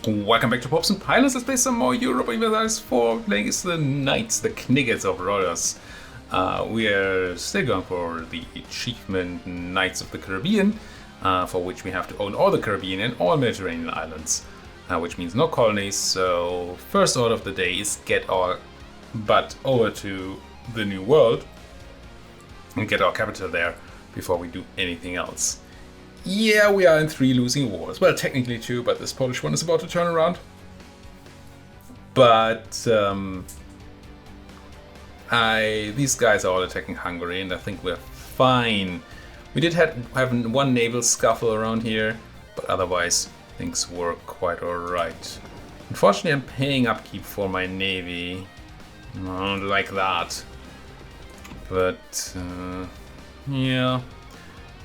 Welcome back to Pops and Pilots. Let's play some more Europa Universalis IV. Playing is the Knights, the Kniggets of Rhodos. We are still going for the achievement Knights of the Caribbean, for which we have to own all the Caribbean and all Mediterranean islands, which means no colonies. So first order of the day is get our butt over to the New World and get our capital there before we do anything else. Yeah, we are in 3 losing wars. Well, technically 2, but this Polish one is about to turn around. But these guys are all attacking Hungary, and I think we're fine. We did have one naval scuffle around here, but otherwise things were quite alright. Unfortunately, I'm paying upkeep for my navy. I don't like that. But yeah.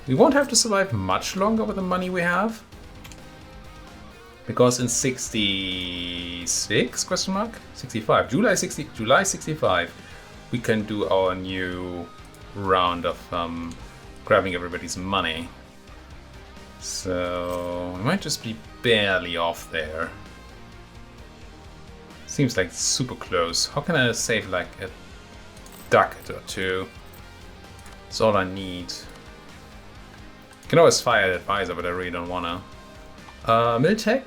We won't have to survive much longer with the money we have. Because in 66, question mark? 65, July 65, we can do our new round of grabbing everybody's money. So, we might just be barely off there. Seems like super close. How can I save like a ducat or two? That's all I need. Can always fire the advisor, but I really don't wanna. Miltech?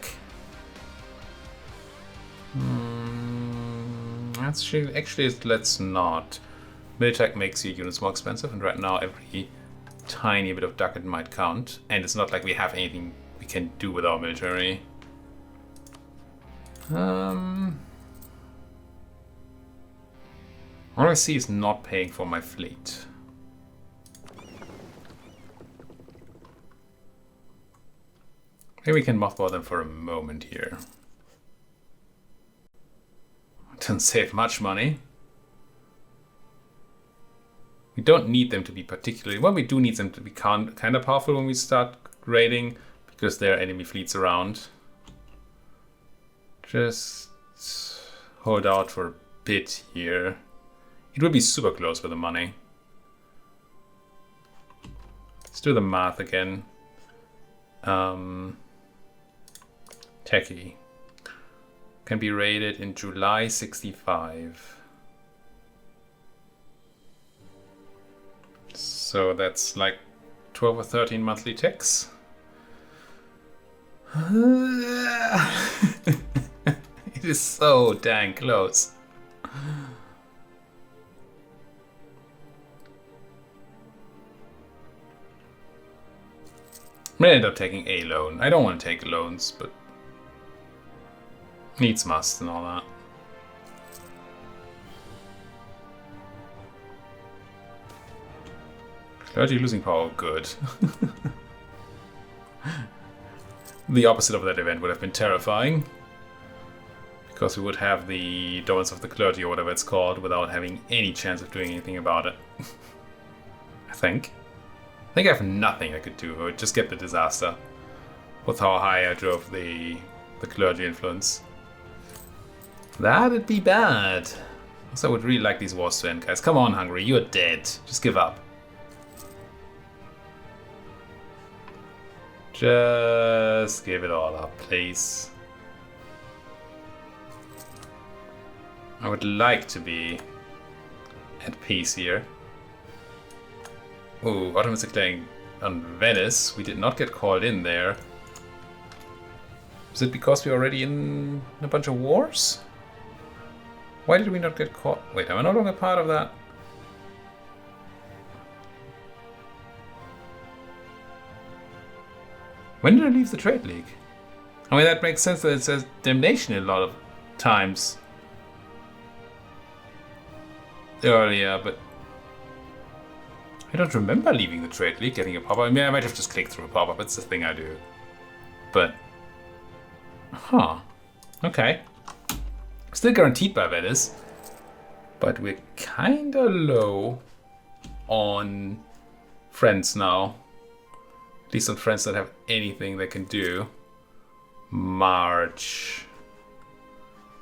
Actually, let's not. Miltech makes your units more expensive, and right now every tiny bit of ducat might count. And it's not like we have anything we can do with our military. All I see is not paying for my fleet. Maybe we can mothball them for a moment here. Doesn't save much money. We don't need them to be particularly... Well, we do need them to be kind of powerful when we start raiding, because there are enemy fleets around. Just hold out for a bit here. It will be super close with the money. Let's do the math again. Techie can be raided in July 65. So that's like 12 or 13 monthly techs. It is so dang close. I'm gonna end up taking a loan. I don't want to take loans, but needs must and all that. Clergy losing power, good. The opposite of that event would have been terrifying. Because we would have the dominance of the clergy or whatever it's called without having any chance of doing anything about it. I think I have nothing I could do. I would just get the disaster with how high I drove the clergy influence. That'd be bad. Also, I would really like these wars to end, guys. Come on, Hungary, you're dead. Just give up. Just give it all up, please. I would like to be at peace here. Ooh, Ottoman's declaring on Venice. We did not get called in there. Is it because we're already in a bunch of wars? Why did we not get caught? Wait, am I no longer part of that? When did I leave the Trade League? I mean, that makes sense that it says damnation a lot of times earlier, but I don't remember leaving the Trade League, getting a pop-up. I mean, I might have just clicked through a pop-up. It's the thing I do. But, huh. Okay. Still guaranteed by Venice, but we're kinda low on friends now. At least on friends that have anything they can do. March.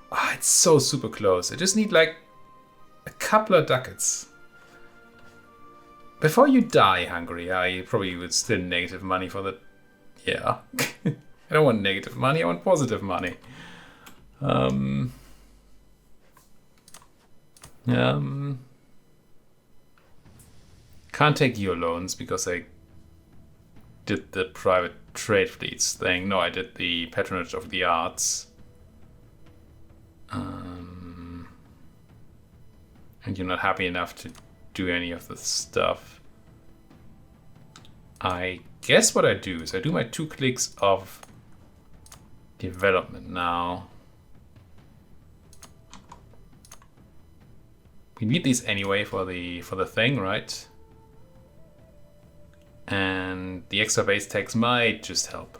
Ah, it's so super close. I just need like a couple of ducats. Before you die, Hungary, I probably would still negative money for the... Yeah. I don't want negative money, I want positive money. Can't take your loans because I did the private trade fleets thing. No, I did the patronage of the arts. And you're not happy enough to do any of the stuff. I guess what I do is I do my 2 clicks of development now. We need these anyway for the thing, right? And the extra base tax might just help.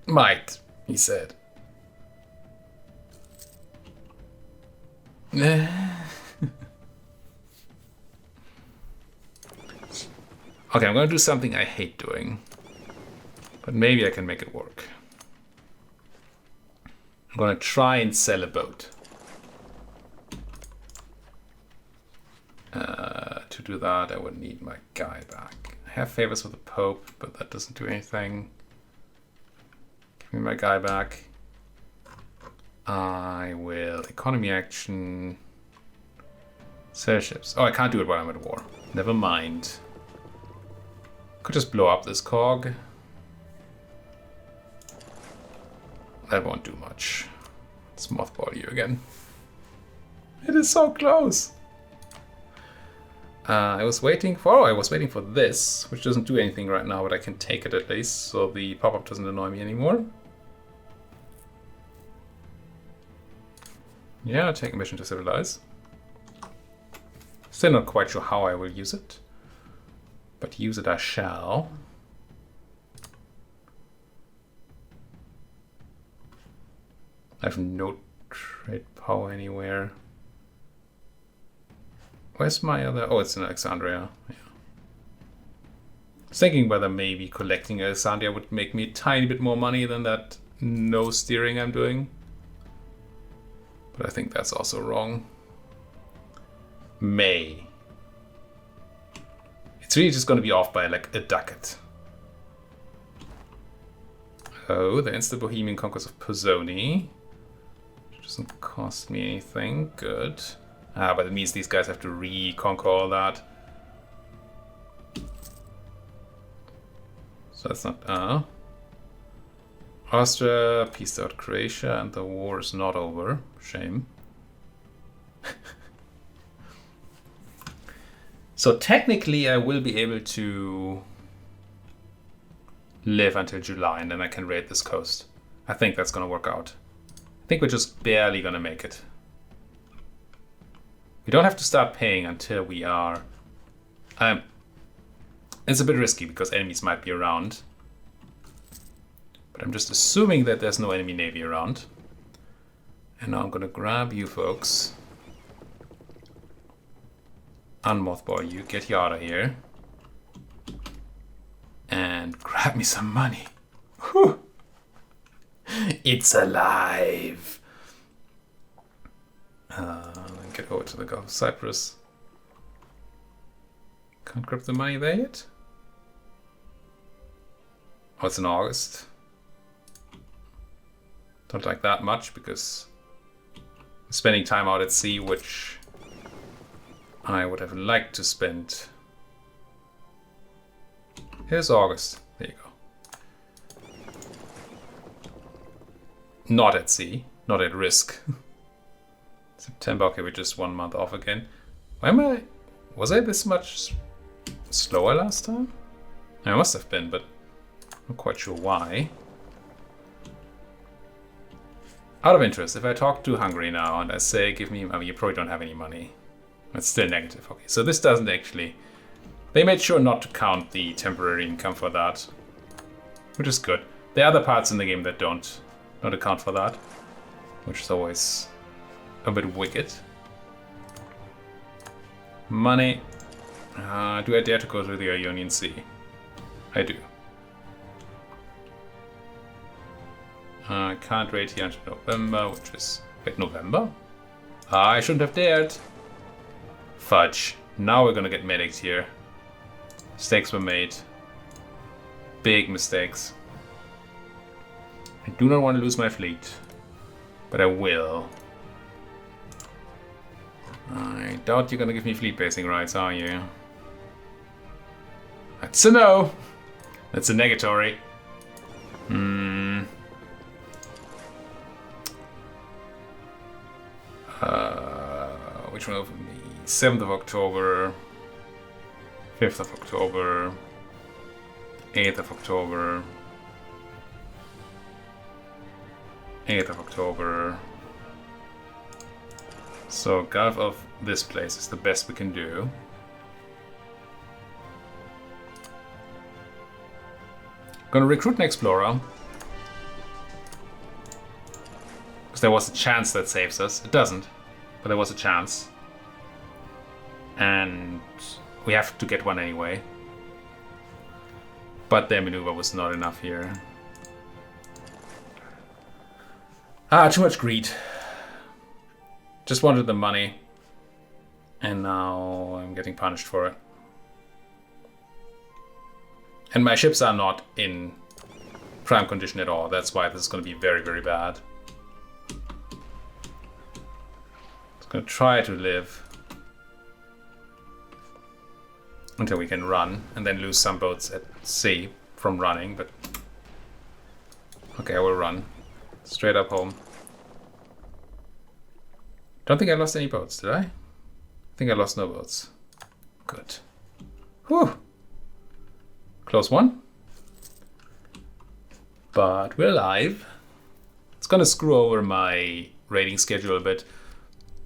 Might, he said. Okay, I'm gonna do something I hate doing, but maybe I can make it work. I'm gonna try and sell a boat. To do that, I would need my guy back. I have favors with the Pope, but that doesn't do anything. Give me my guy back. I will economy action. Sell ships. Oh, I can't do it while I'm at war. Never mind. Could just blow up this cog. That won't do much. Let's mothball you again. It is so close. I was waiting for this, which doesn't do anything right now, but I can take it at least, so the pop-up doesn't annoy me anymore. Yeah, take a mission to civilize. Still not quite sure how I will use it, but use it I shall. I have no trade power anywhere. Where's my other... Oh, it's in Alexandria. Yeah. I was thinking whether maybe collecting Alexandria would make me a tiny bit more money than that no steering I'm doing. But I think that's also wrong. May. It's really just going to be off by like a ducat. Oh, the instant Bohemian conquest of Pisoni. Which doesn't cost me anything. Good. Ah, but it means these guys have to reconquer all that. So that's not... Austria pieced out Croatia and the war is not over. Shame. So technically I will be able to live until July and then I can raid this coast. I think that's gonna work out. I think we're just barely gonna make it. We don't have to start paying until we are... it's a bit risky because enemies might be around. But I'm just assuming that there's no enemy navy around. And now I'm gonna grab you folks. Unmothball you, get you out of here. And grab me some money. Whew. It's alive! Get over to the Gulf of Cyprus. Can't grab the money there yet? Oh, it's in August. Don't like that much because I'm spending time out at sea, which I would have liked to spend. Here's August. There you go. Not at sea, not at risk. September, okay, we're just 1 month off again. Why am I... Was I this much slower last time? I must have been, but I'm not quite sure why. Out of interest, if I talk to Hungary now and I say, give me... I mean, you probably don't have any money. It's still negative. Okay, so this doesn't actually... They made sure not to count the temporary income for that, which is good. There are other parts in the game that don't account for that, which is always a bit wicked. Money. Do I dare to go to the Ionian Sea? I do. I can't raid here until November, which is Wait, November? I shouldn't have dared. Fudge. Now we're gonna get medics here. Mistakes were made. Big mistakes. I do not want to lose my fleet. But I will. I doubt you're gonna give me fleet basing rights, are you? That's a no! That's a negatory. Which one of me? 7th of October. 5th of October. 8th of October. 8th of October. So Gulf of this place is the best we can do. Gonna recruit an explorer. Because there was a chance that saves us. It doesn't, but there was a chance. And we have to get one anyway. But their maneuver was not enough here. Too much greed. Just wanted the money. And now I'm getting punished for it. And my ships are not in prime condition at all. That's why this is going to be very, very bad. It's going to try to live until we can run, and then lose some boats at sea from running, but... Okay, I will run. Straight up home. Don't think I lost any boats, did I? I think I lost no boats. Good. Whew! Close one. But we're alive. It's gonna screw over my raiding schedule a bit,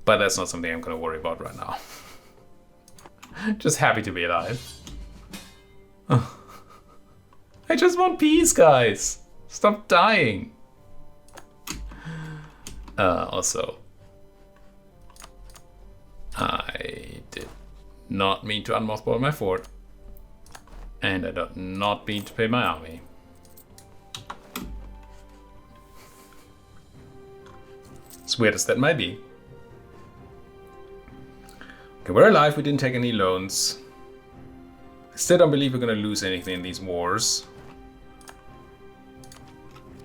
but that's not something I'm gonna worry about right now. Just happy to be alive. Oh. I just want peace, guys. Stop dying. Also, I did not mean to unmothball my fort. And I did not mean to pay my army. As weird as that might be. Okay, we're alive, we didn't take any loans. I still don't believe we're gonna lose anything in these wars.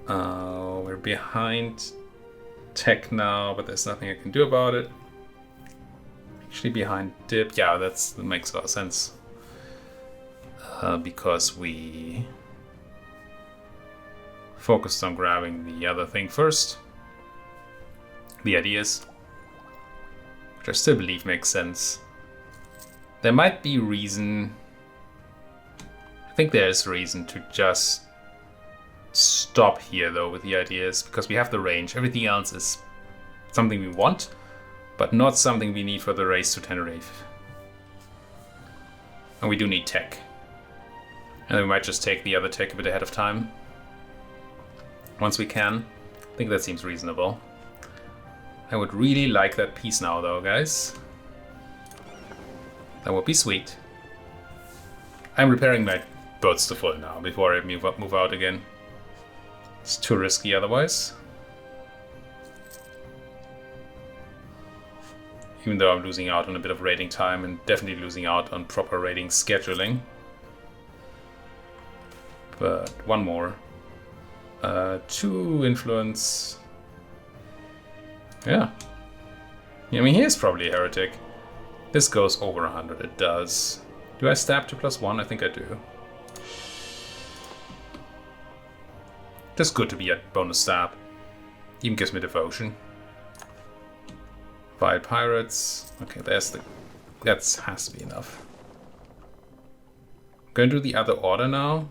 We're behind tech now, but there's nothing I can do about it. Actually behind dip, yeah, that makes a lot of sense. Because we focused on grabbing the other thing first. The ideas. Which I still believe makes sense. There might be reason... I think there's reason to just stop here though with the ideas, because we have the range. Everything else is something we want, but not something we need for the race to Tenerife. And we do need tech. And then we might just take the other tech a bit ahead of time. Once we can. I think that seems reasonable. I would really like that piece now though, guys. That would be sweet. I'm repairing my boats to full now before I move out again. It's too risky otherwise. Even though I'm losing out on a bit of raiding time and definitely losing out on proper raiding scheduling. But one more. 2 influence. Yeah. I mean, he is probably a heretic. This goes over 100, it does. Do I stab to +1? I think I do. Just good to be at bonus stab. Even gives me devotion. Vile pirates. Okay, there's the... That has to be enough. I'm going to do the other order now.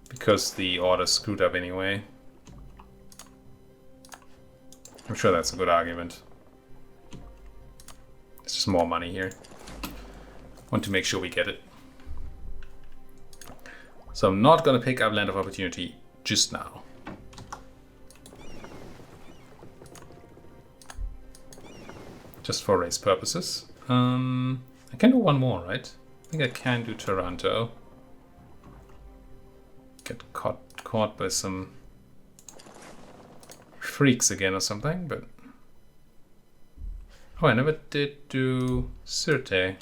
Because the order screwed up anyway. I'm sure that's a good argument. It's just more money here. Want to make sure we get it. So I'm not going to pick up Land of Opportunity just now. Just for race purposes. I can do one more, right? I think I can do Toronto. Get caught by some freaks again or something, but... Oh, I never did do Sirte.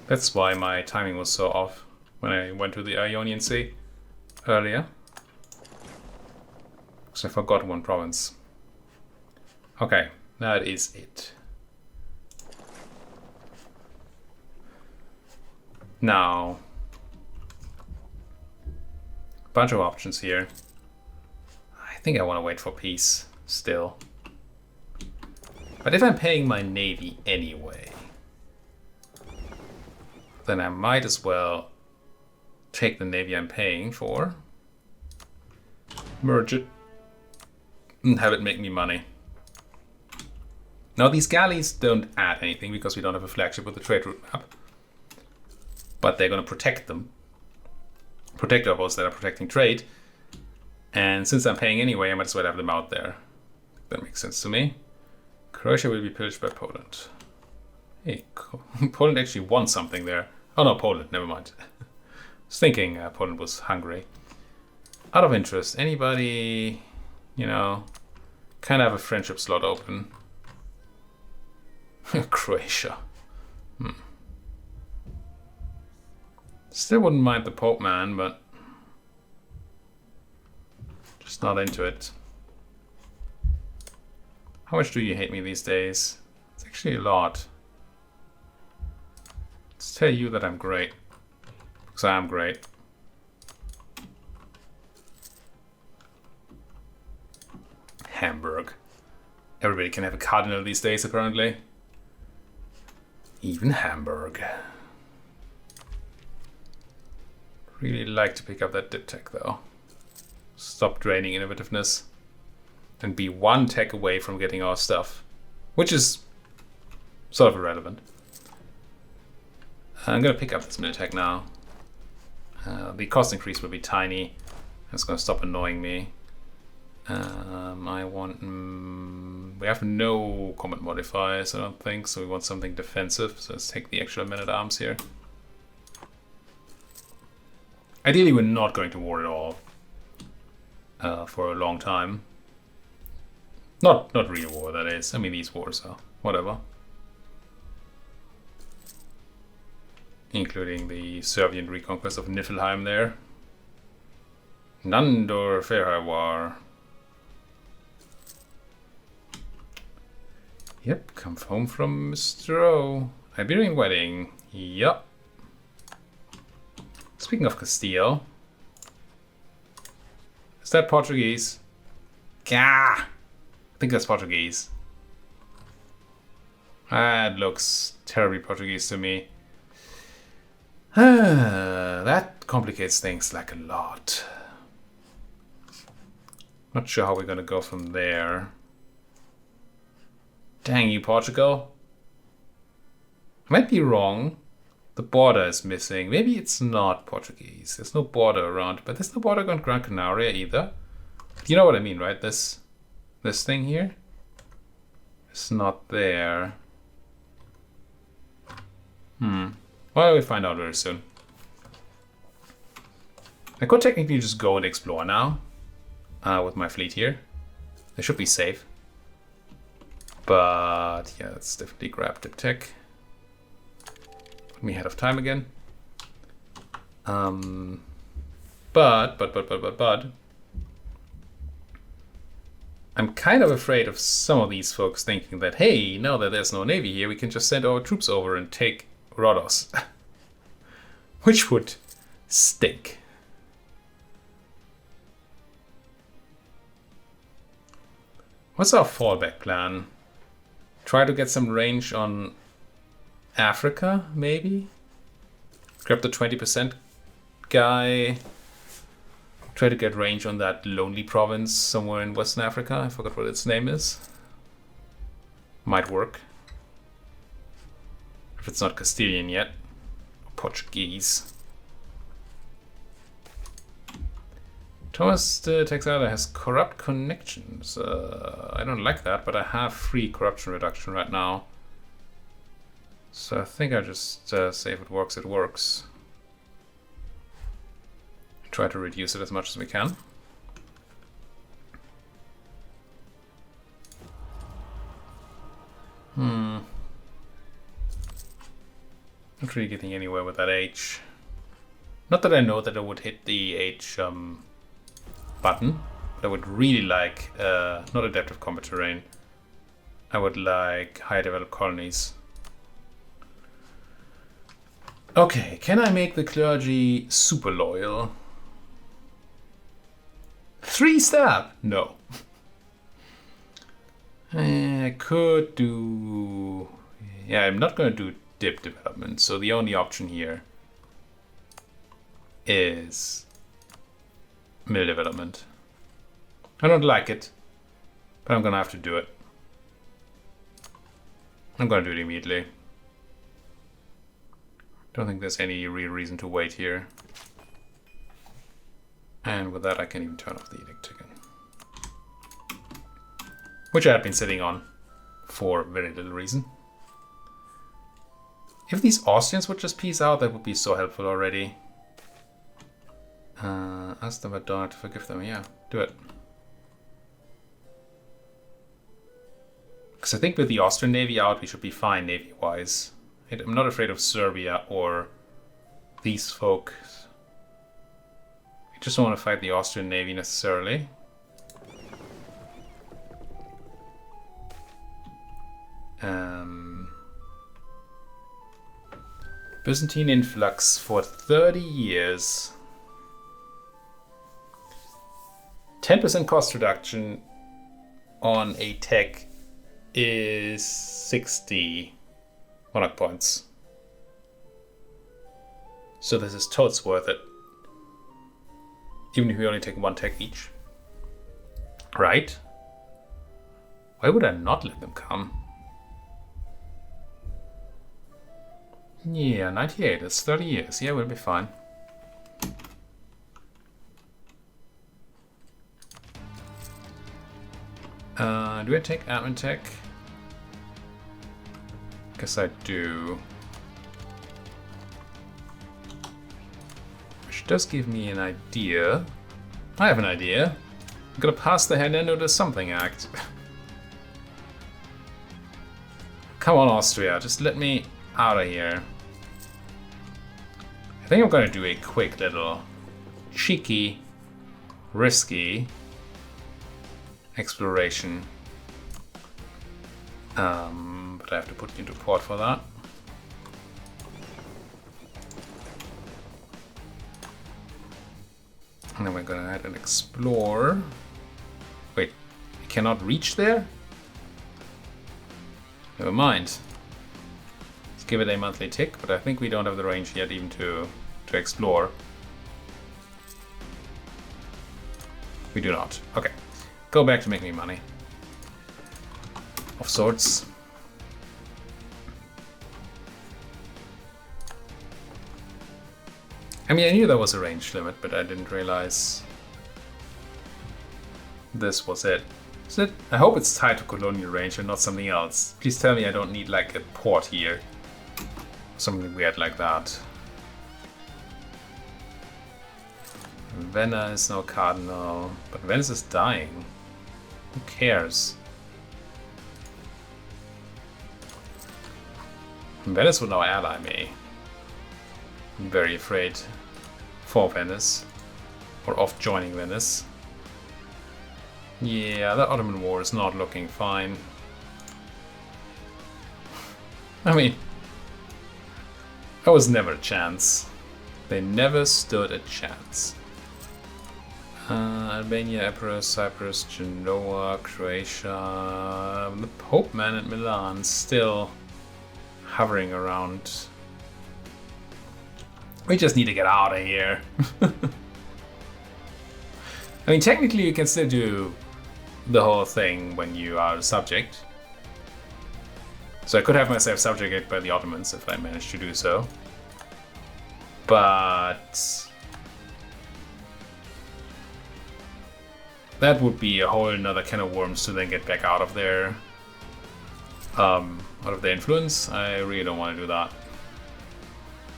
That's why my timing was so off when I went to the Ionian Sea earlier. Because I forgot one province. Okay, that is it. Now, bunch of options here. I think I want to wait for peace still. But if I'm paying my navy anyway, then I might as well take the navy I'm paying for, merge it, and have it make me money. Now these galleys don't add anything because we don't have a flagship with the trade route map. But they're going to protect them. Protect our boats that are protecting trade. And since I'm paying anyway, I might as well have them out there. That makes sense to me. Croatia will be pillaged by Poland. Hey, Poland actually won something there. Oh no, Poland, never mind. I was thinking Poland was Hungary. Out of interest, anybody, you know, kind of have a friendship slot open. Croatia. Still wouldn't mind the Pope man, but just not into it. How much do you hate me these days? It's actually a lot. Let's tell you that I'm great. Because I am great. Hamburg. Everybody can have a cardinal these days, apparently. Even Hamburg. Really like to pick up that dip tech, though. Stop draining innovativeness. And be one tech away from getting our stuff. Which is sort of irrelevant. I'm going to pick up this Militech now. The cost increase will be tiny. It's going to stop annoying me. I want... we have no combat modifiers, I don't think, so we want something defensive. So let's take the extra men-at-arms here. Ideally, we're not going to war at all for a long time. Not real war, that is. I mean, these wars are whatever. Including the Serbian reconquest of Niflheim there. Nandor Ferhai War. Yep, come home from Mr. O. Iberian wedding. Yup. Speaking of Castile. Is that Portuguese? Gah! I think that's Portuguese. That looks terribly Portuguese to me. That complicates things like a lot. Not sure how we're gonna go from there. Dang you, Portugal. I might be wrong. The border is missing. Maybe it's not Portuguese. There's no border around, but there's no border on Gran Canaria either. You know what I mean, right? This thing here? It's not there. Well, we'll find out very soon. I could technically just go and explore now. With my fleet here. They should be safe. But yeah, let's definitely grab the tech. Put me ahead of time again. But I'm kind of afraid of some of these folks thinking that, hey, now that there's no navy here, we can just send our troops over and take Rhodos. Which would stink. What's our fallback plan? Try to get some range on Africa, maybe? Grab the 20% guy. Try to get range on that lonely province somewhere in Western Africa. I forgot what its name is. Might work. If it's not Castilian yet. Portuguese. Thomas the Texada has corrupt connections. I don't like that, but I have free corruption reduction right now. So I think I just say if it works, it works. Try to reduce it as much as we can. Not really getting anywhere with that H. Not that I know that I would hit the H button, but I would really like, not adaptive combat terrain. I would like higher developed colonies. Okay, can I make the clergy super loyal? 3 stab? No. I could do... Yeah, I'm not going to do dip development, so the only option here is mill development. I don't like it, but I'm going to have to do it. I'm going to do it immediately. Don't think there's any real reason to wait here. And with that, I can even turn off the edict again. Which I had been sitting on for very little reason. If these Austrians would just peace out, that would be so helpful already. Ask them about Donald to forgive them. Yeah, do it. Because I think with the Austrian Navy out, we should be fine Navy-wise. I'm not afraid of Serbia or these folk. I just don't want to fight the Austrian Navy necessarily. Byzantine influx for 30 years. 10% cost reduction on a tech is 60 monarch points. So this is totes worth it. Even if we only take 1 tech each. Right? Why would I not let them come? Yeah, 98, that's 30 years. Yeah, we'll be fine. Do I take admin tech? Guess I do. Which does give me an idea. I have an idea. I'm gonna pass the Hernando to something act. Come on, Austria, just let me out of here. I think I'm gonna do a quick little cheeky, risky exploration. But I have to put you into port for that. And then we're gonna ahead and explore. Wait, we cannot reach there? Never mind. Let's give it a monthly tick, but I think we don't have the range yet even to explore. We do not. Okay. Go back to make me money. Of sorts. I mean, I knew there was a range limit, but I didn't realize this was it. Is it? I hope it's tied to colonial range and not something else. Please tell me I don't need like a port here. Something weird like that. Vienna is no cardinal, but Venice is dying. Who cares? Venice will now ally me. I'm very afraid for Venice. Or of joining Venice. Yeah, the Ottoman War is not looking fine. I mean, that was never a chance. They never stood a chance. Albania, Epirus, Cyprus, Genoa, Croatia, the Pope man at Milan still hovering around. We just need to get out of here. I mean, technically you can still do the whole thing when you are a subject. So I could have myself subjugated by the Ottomans if I managed to do so. But that would be a whole another can of worms to then get back out of their influence. I really don't want to do that.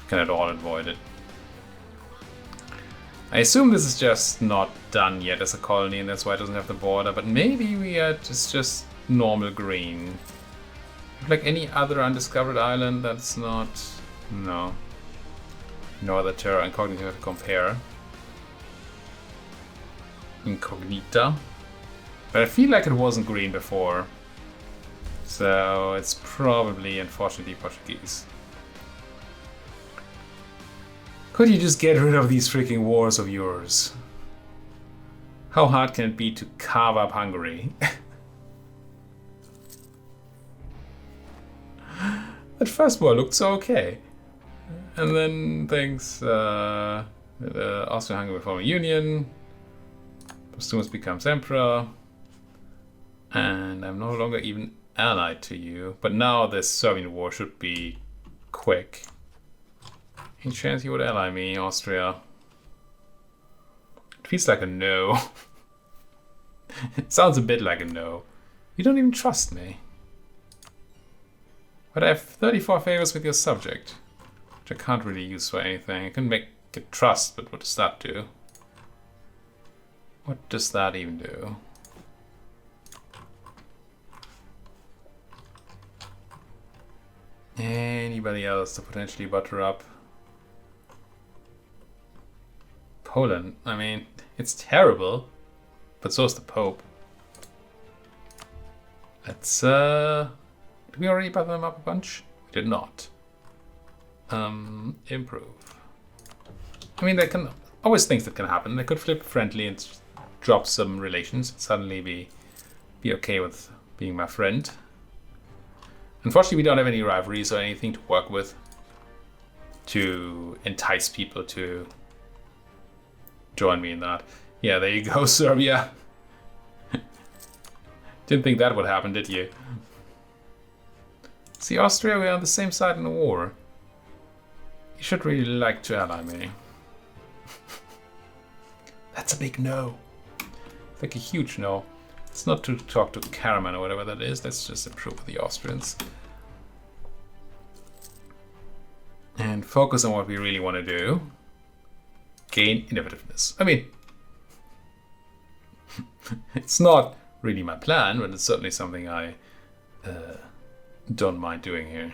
Can at all avoid it. I assume this is just not done yet as a colony and that's why it doesn't have the border, but maybe it's just normal green. Like any other undiscovered island that's not... No. No other terra incognita to compare. Incognita. But I feel like it wasn't green before. So it's probably, unfortunately, Portuguese. Could you just get rid of these freaking wars of yours? How hard can it be to carve up Hungary? That first war looked so okay. And then things, Austria-Hungary form a union. Postumus becomes emperor. And I'm no longer even allied to you. But now this Serbian war should be quick. Any chance you would ally me, Austria? It feels like a no. It sounds a bit like a no. You don't even trust me. But I have 34 favors with your subject, which I can't really use for anything. I can make it trust, but what does that do? What does that even do? Anybody else to potentially butter up? Poland. I mean, it's terrible, but so is the Pope. Let's, did we already butter them up a bunch? We did not. Improve. I mean, there can always things that can happen. They could flip friendly and drop some relations and suddenly be okay with being my friend. Unfortunately, we don't have any rivalries or anything to work with to entice people to join me in that. Yeah, there you go, Serbia. Didn't think that would happen, did you? See, Austria, we're on the same side in the war. You should really like to ally me. That's a big no. Like a huge no. It's not to talk to Karaman or whatever that is. Let's just improve with the Austrians. And focus on what we really want to do. Gain innovativeness. I mean, it's not really my plan, but it's certainly something I don't mind doing here.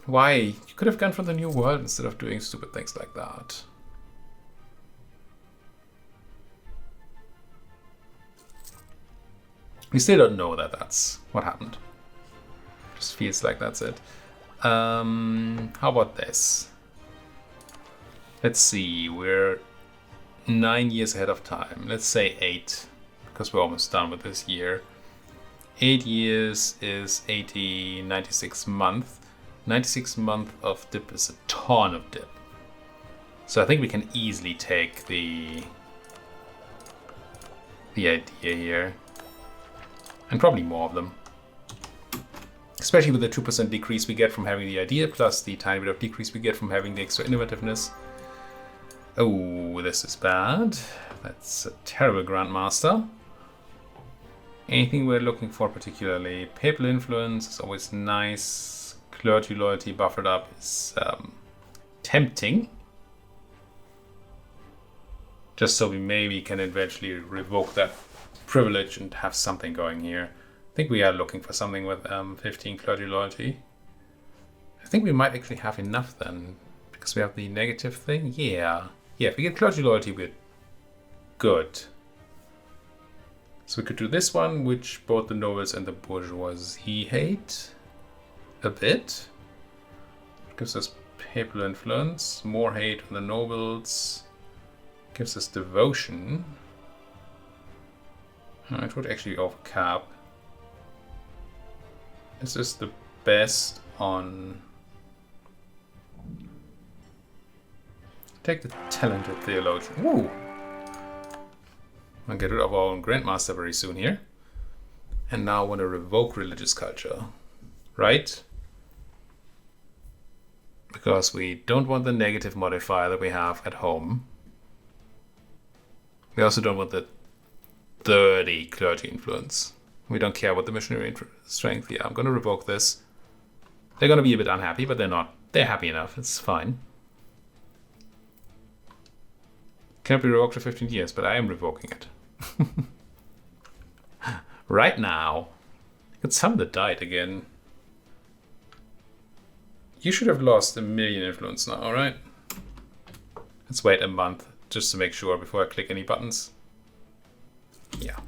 Why? You could have gone for the New World instead of doing stupid things like that. We still don't know that that's what happened. Just feels like that's it. How about this? Let's see, we're 9 years ahead of time. Let's say 8, because we're almost done with this year. 8 years is 80, 96 months. 96 months of dip is a ton of dip. So I think we can easily take the idea here. And probably more of them. Especially with the 2% decrease we get from having the idea, plus the tiny bit of decrease we get from having the extra innovativeness. Oh, this is bad. That's a terrible Grandmaster. Anything we're looking for particularly? Papal influence is always nice. Clergy loyalty buffered up is tempting. Just so we maybe can eventually revoke that privilege and have something going here. I think we are looking for something with 15 clergy loyalty. I think we might actually have enough then, because we have the negative thing. Yeah, if we get clergy loyalty, we're good. So we could do this one, which both the nobles and the bourgeoisie hate a bit. Gives us papal influence, more hate on the nobles, gives us devotion. It would actually overcap. Is this the best on... Take the talented theologian. Woo! I'll get rid of our own Grandmaster very soon here. And now I want to revoke religious culture. Right? Because we don't want the negative modifier that we have at home. We also don't want the 30 clergy influence. We don't care about the missionary strength. Yeah, I'm going to revoke this. They're going to be a bit unhappy, but they're not. They're happy enough. It's fine. Can't be revoked for 15 years, but I am revoking it. Right now. Got some that died again. You should have lost 1 million influence now, alright? Let's wait a month just to make sure before I click any buttons. Yeah.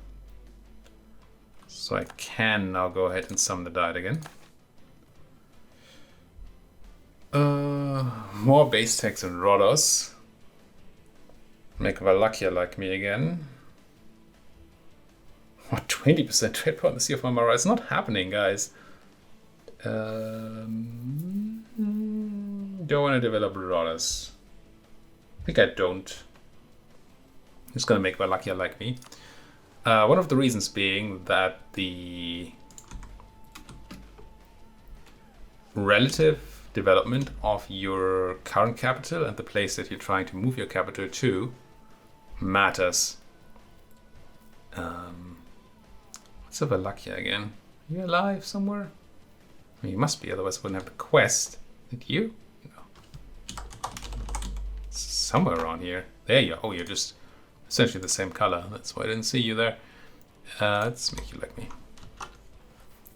So I can now go ahead and summon the died again. More base tags and Rhodos. Make Wallachia like me again. What, 20% trade policy of Amara? It's not happening, guys. Don't want to develop Rhodos. I think I don't. I'm just gonna make Wallachia like me. One of the reasons being that the relative development of your current capital and the place that you're trying to move your capital to matters. What's a Wallachia again? Are you alive somewhere? I mean, you must be, otherwise I wouldn't have the quest. Did you? No. Somewhere around here. There you are. Oh, you're just essentially the same color. That's why I didn't see you there. Let's make you like me.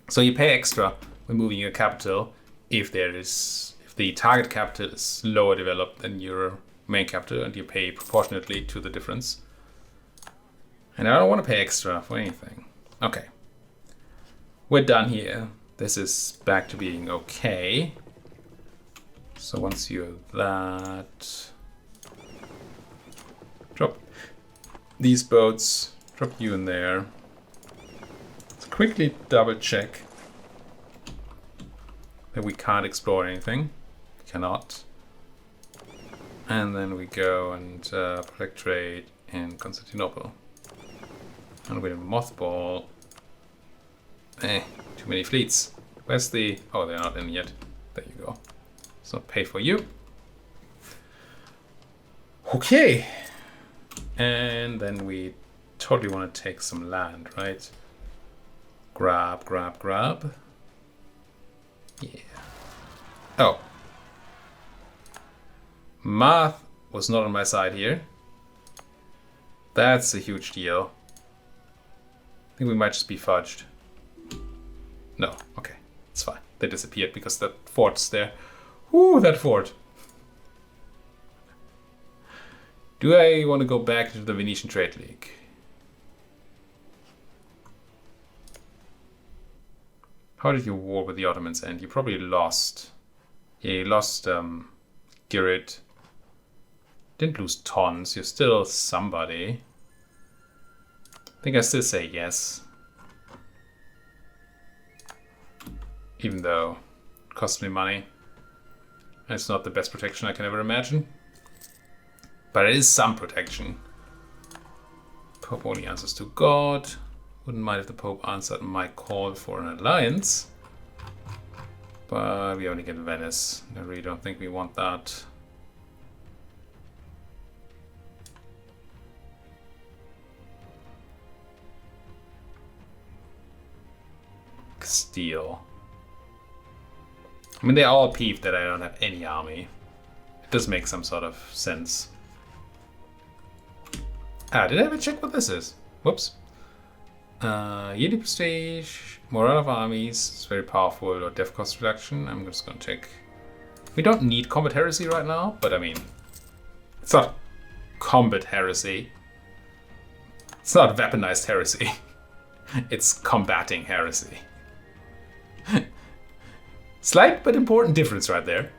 So you pay extra when moving your capital if the target capital is lower developed than your main capital, and you pay proportionately to the difference. And I don't want to pay extra for anything. Okay. We're done here. This is back to being okay. So once you have that, drop these boats, drop you in there. Let's quickly double check that we can't explore anything. Cannot. And then we go and protect trade in Constantinople. And with a mothball. Too many fleets. Where's the... Oh, they're not in yet. There you go. So pay for you. Okay. And then we totally want to take some land, right? Grab, grab, grab. Yeah. Oh. Math was not on my side here. That's a huge deal. I think we might just be fudged. No, okay, it's fine. They disappeared because that fort's there. Ooh, that fort. Do I want to go back to the Venetian Trade League? How did your war with the Ottomans end? You probably lost. Yeah, you lost Girit. Didn't lose tons. You're still somebody. I think I still say yes. Even though it costs me money. And it's not the best protection I can ever imagine. But it is some protection. Pope only answers to God. Wouldn't mind if the Pope answered my call for an alliance. But we only get Venice. I really don't think we want that. Castile. I mean, they're all peeved that I don't have any army. It does make some sort of sense. Ah, did I ever check what this is? Whoops. Yearly prestige, morale of armies, it's very powerful, or death cost reduction. I'm just gonna check. We don't need combat heresy right now, but I mean, it's not combat heresy. It's not weaponized heresy. It's combating heresy. Slight but important difference right there.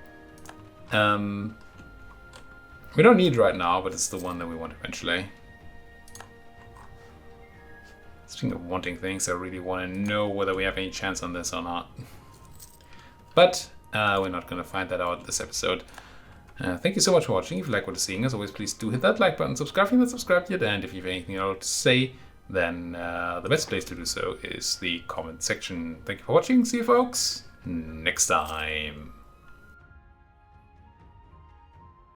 We don't need it right now, but it's the one that we want eventually. Speaking of wanting things, I really want to know whether we have any chance on this or not. But we're not going to find that out this episode. Thank you so much for watching. If you like what you're seeing, as always, please do hit that like button, subscribe if you're not subscribed yet, and if you have anything else to say, then the best place to do so is the comment section. Thank you for watching. See you folks next time.